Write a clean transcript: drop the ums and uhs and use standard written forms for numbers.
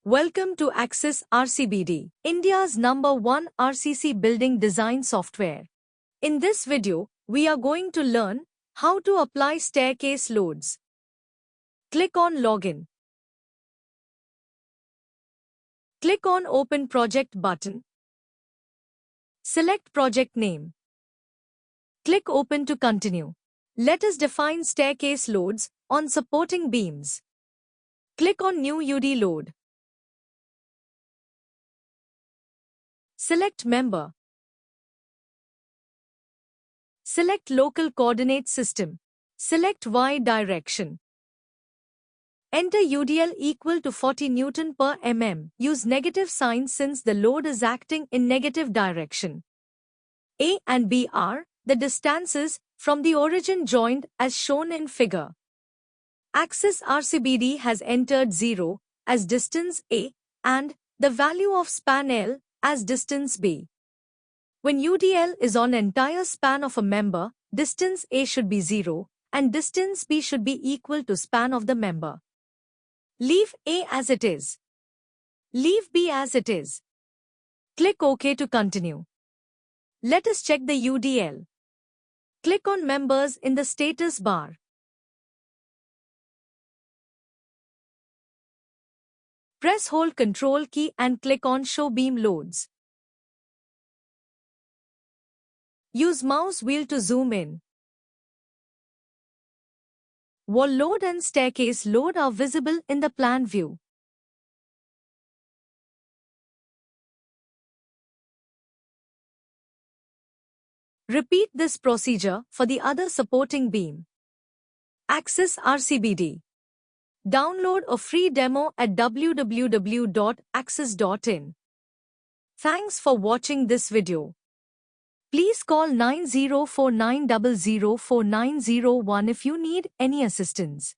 Welcome to Akses RCBD, India's #1 RCC building design software. In this video, we are going to learn how to apply staircase loads. Click on Login. Click on Open Project button. Select project name. Click Open to continue. Let us define staircase loads on supporting beams. Click on New UD load. Select Member. Select Local Coordinate System. Select Y direction. Enter UDL equal to 40 Newton per mm. Use negative sign since the load is acting in negative direction. A and B are the distances from the origin joint as shown in figure. Akses RCBD has entered 0 as distance A and the value of span L as distance B. When UDL is on entire span of a member, distance A should be 0 and distance B should be equal to span of the member. Leave A as it is. Leave B as it is. Click OK to continue. Let us check the UDL. Click on Members in the status bar. Press hold Ctrl key and click on Show Beam Loads. Use mouse wheel to zoom in. Wall load and staircase load are visible in the plan view. Repeat this procedure for the other supporting beam. Akses RCBD. Download a free demo at www.akses.in. Thanks for watching this video. Please call 9049004901 if you need any assistance.